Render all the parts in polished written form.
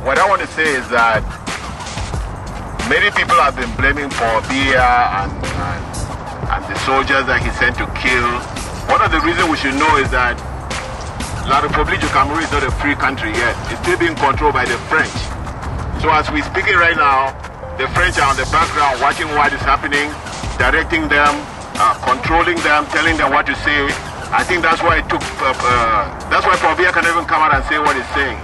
what I want to say is that many people have been blaming Paul Biya and the soldiers that he sent to kill. One of the reasons we should know is that La République du Cameroon is not a free country yet. It's still being controlled by the French. So as we're speaking right now, the French are on the background watching what is happening, directing them, controlling them, telling them what to say. I think that's why that's why Paul Biya can even come out and say what he's saying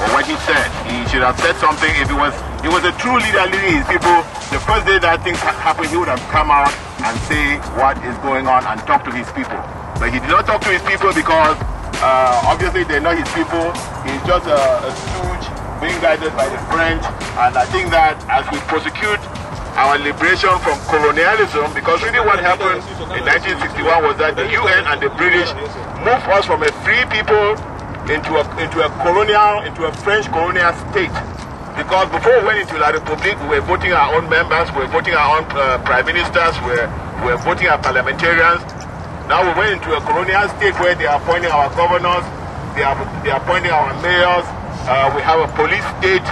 or what he said. He should have said something. If he was a true leader leading his people, the first day that thing happened, he would have come out and say what is going on and talk to his people. But he did not talk to his people because obviously they're not his people. He's just a stooge being guided by the French. And I think that as we prosecute our liberation from colonialism, because really what happened in 1961 was that the UN and the British moved us from a free people into a French colonial state. Because before we went into La République, we were voting our own members, we were voting our own prime ministers, we were voting our parliamentarians. Now we went into a colonial state where they are appointing our governors, they are appointing our mayors. We have a police state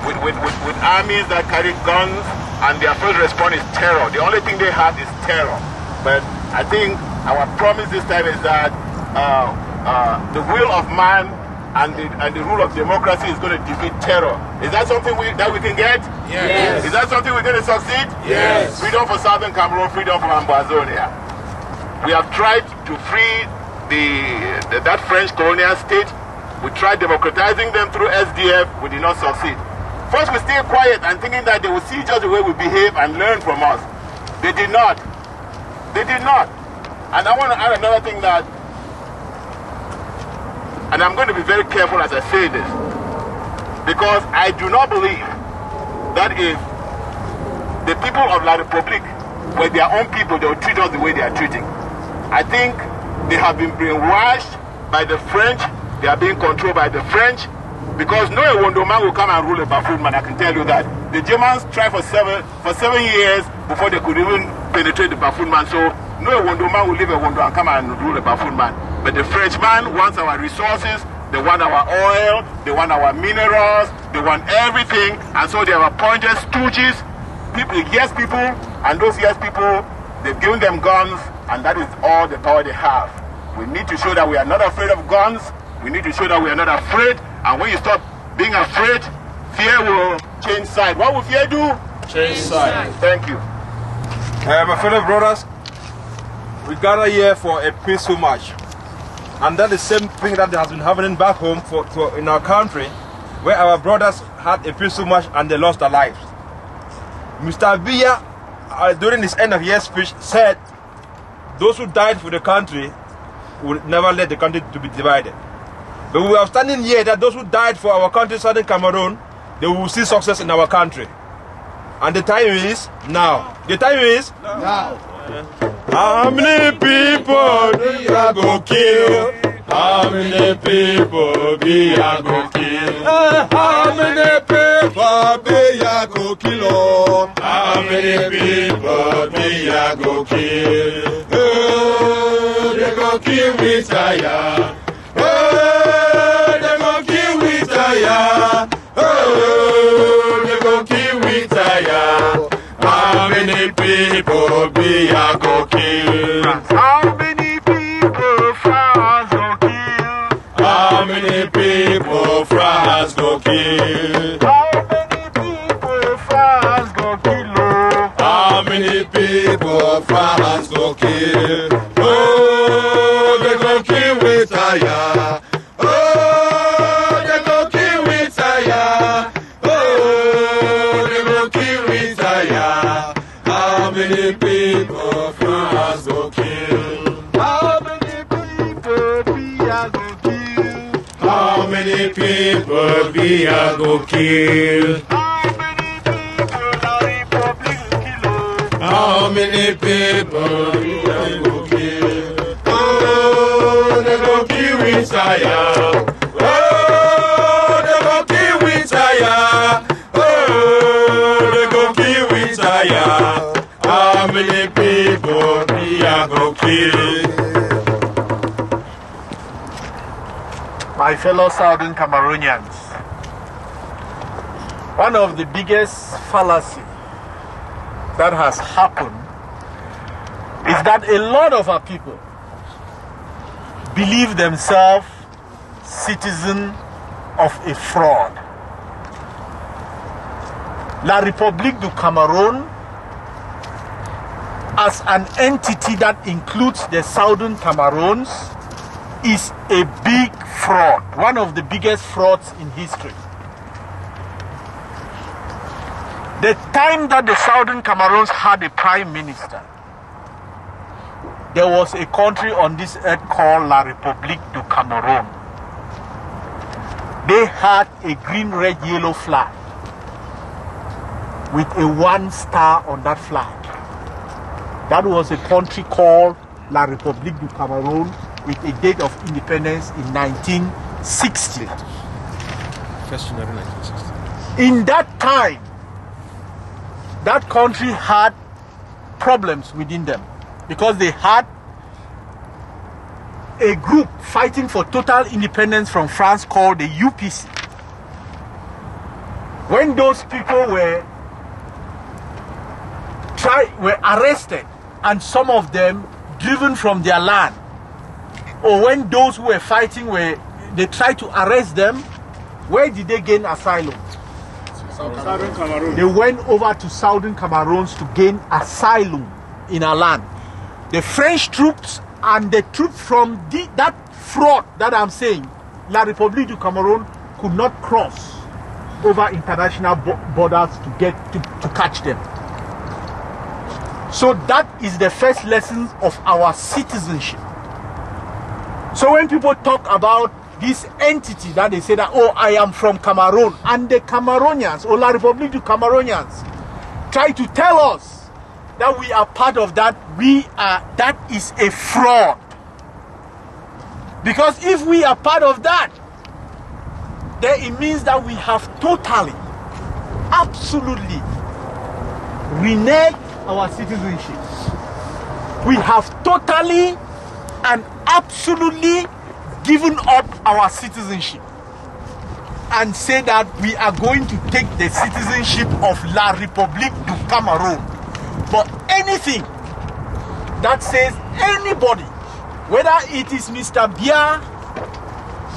with armies that carry guns, and their first response is terror. The only thing they have is terror. But I think our promise this time is that the will of man and the rule of democracy is going to defeat terror. Is that something that we can get? Yes. Is that something we're going to succeed? Yes. Freedom for Southern Cameroon, freedom for Ambazland. We have tried to free that French colonial state. We tried democratizing them through SDF. We did not succeed. First, we stayed quiet and thinking that they would see just the way we behave and learn from us. They did not. They did not. And I want to add another thing that, and I'm going to be very careful as I say this, because I do not believe that if the people of La République were their own people, they would treat us the way they are treating. I think they have been brainwashed by the French. They are being controlled by the French, because no Ewondo man will come and rule a buffoon man. I can tell you that. The Germans tried for seven years before they could even penetrate the buffoon man. So no Ewondo man will leave Ewondo and come and rule a buffoon man. But the French man wants our resources, they want our oil, they want our minerals, they want everything. And so they have appointed stooges, yes people, and those yes people, they've given them guns, and that is all the power they have. We need to show that we are not afraid of guns. We need to show that we are not afraid. And when you stop being afraid, fear will change side. What will fear do? Change side. Thank you. My fellow brothers, we gather here for a peaceful march. And that is the same thing that has been happening back home in our country, where our brothers had a peaceful march and they lost their lives. Mr. Biya, during his end of year speech, said those who died for the country would never let the country to be divided. But we are standing here that those who died for our country, Southern Cameroon, they will see success in our country. And the time is now. The time is Now. how many people we are go kill? How many people we are go kill? How many people we are go kill? How many people we are go kill? Oh, they go kill me tire. Oh, they go kill me tire. Oh, they go kill me tire. How many people we are go kill? How many people France go kill? How many people France go kill? How many people France go kill? How many people France go kill? Oh, they go kill with tire. Oh, they go kill with tire. Oh, they go kill with tire. How many people France go kill? How many people Biya go kill? How many people we are go kill? How many people La République kill? How many people we are go kill? Oh, they go kill with fire. Oh, they go kill with fire. Oh, they go kill with fire. How many people we are go kill? My fellow Southern Cameroonians, One of the biggest fallacy that has happened is that a lot of our people believe themselves citizens of a fraud. La République du Cameroon, as an entity that includes the Southern Cameroons, is a big fraud, one of the biggest frauds in history. The time that the Southern Cameroons had a prime minister, there was a country on this earth called La République du Cameroon. They had a green, red, yellow flag with a 1 star on that flag. That was a country called La République du Cameroon with a date of independence in 1960. 1st January 1960. In that time, that country had problems within them because they had a group fighting for total independence from France called the UPC. When those people were arrested and some of them driven from their land, or when those who were fighting they tried to arrest them, where did they gain asylum? Southern Cameroon. They went over to Southern Cameroons to gain asylum in our land. The French troops and the troops from that fraud that I'm saying, La République du Cameroon, could not cross over international borders to catch them. So that is the first lesson of our citizenship. So when people talk about this entity that they say that, oh, I am from Cameroon, and the Cameroonians, or La République du Cameroonians, try to tell us that we are part of that, that is a fraud. Because if we are part of that, then it means that we have totally, absolutely reneged our citizenship. We have totally and absolutely given up our citizenship and say that we are going to take the citizenship of La République du Cameroon. But anything that says anybody, whether it is Mr. Biya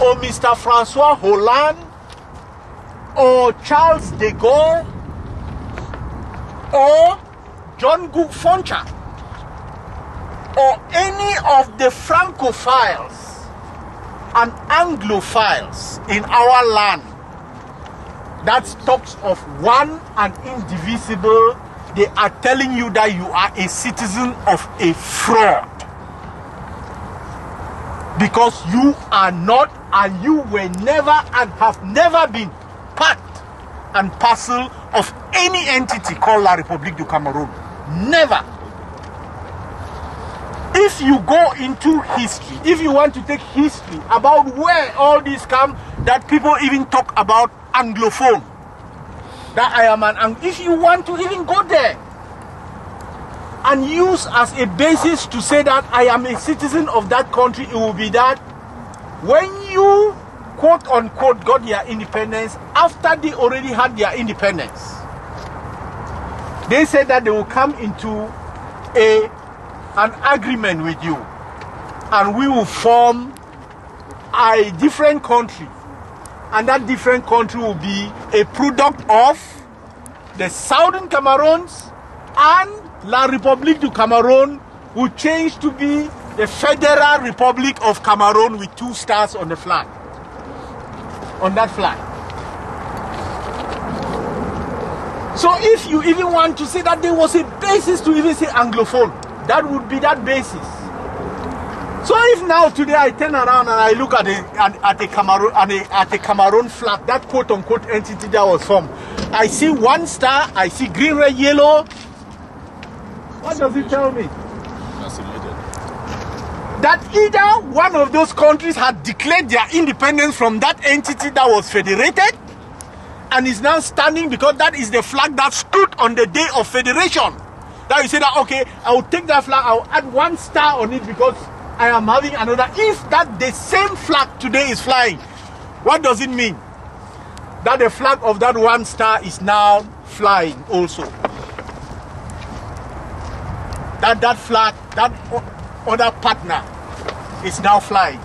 or Mr. François Hollande or Charles de Gaulle or John Gook Foncha or any of the Francophiles and Anglophiles in our land that talks of one and indivisible, they are telling you that you are a citizen of a fraud. Because you are not, and you were never and have never been part and parcel of any entity called La République du Cameroon. Never. If you go into history, if you want to take history about where all this come, that people even talk about Anglophone, that I am if you want to even go there and use as a basis to say that I am a citizen of that country, it will be that when you quote unquote got their independence, after they already had their independence, they said that they will come into an agreement with you and we will form a different country, and that different country will be a product of the Southern Cameroons, and La République du Cameroon will change to be the Federal Republic of Cameroon with 2 stars on the flag, on that flag. So if you even want to say that there was a basis to even say Anglophone, that would be that basis. So if now today I turn around and I look at a Cameroon flag, that quote unquote entity that was formed, I see 1 star, I see green, red, yellow. What does it tell me? That's illegal. That either one of those countries had declared their independence from that entity that was federated and is now standing, because that is the flag that stood on the day of federation. That you say that, okay, I will take that flag, I will add 1 star on it because I am having another. If that the same flag today is flying, what does it mean? that the flag of that one star is now flying also. That flag, that other partner is now flying.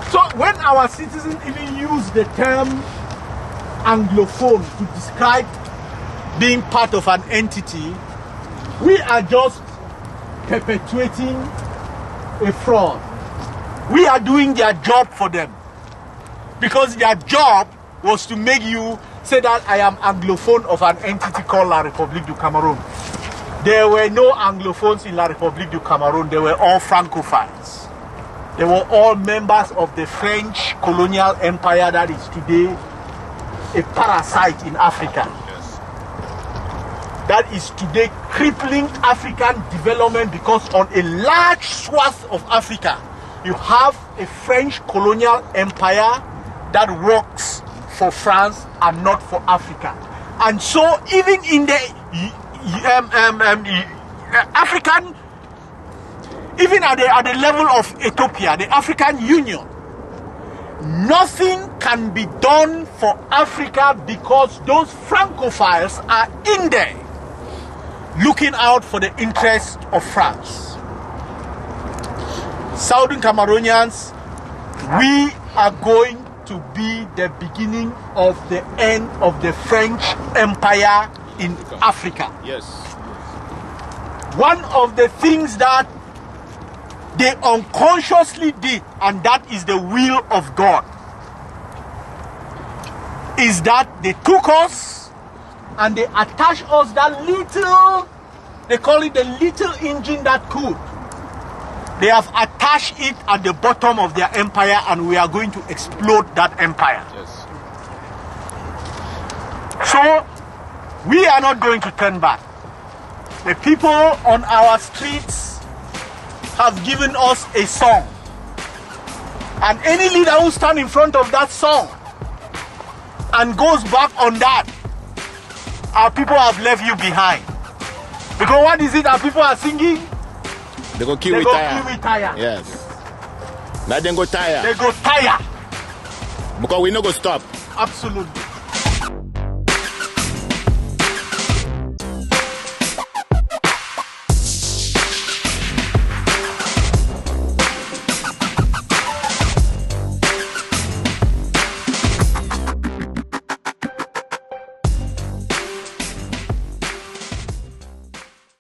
So when our citizens even use the term Anglophone to describe being part of an entity, we are just perpetuating a fraud. We are doing their job for them, because their job was to make you say that I am Anglophone of an entity called La République du Cameroon. There were no Anglophones in La République du Cameroon. They were all Francophiles. They were all members of the French colonial empire that is today a parasite in Africa. Yes. That is today crippling African development, because on a large swath of Africa, you have a French colonial empire that works for France and not for Africa. And so even in the African, even at the level of Ethiopia, the African Union, nothing can be done for Africa, because those Francophiles are in there looking out for the interests of France. Southern Cameroonians, we are going to be the beginning of the end of the French Empire in Africa. Yes. One of the things that they unconsciously did, and that is the will of God, is that they took us and they attached us that little, they call it the little engine that could. They have attached it at the bottom of their empire, and we are going to explode that empire. Yes. So we are not going to turn back. The people on our streets have given us a song, and any leader who stands in front of that song and goes back on that, our people have left you behind. Because what is it our people are singing? They go kill They with go tire. kill with tire. Yes. Now they go tire. They go tire. Because we no go stop. Absolutely.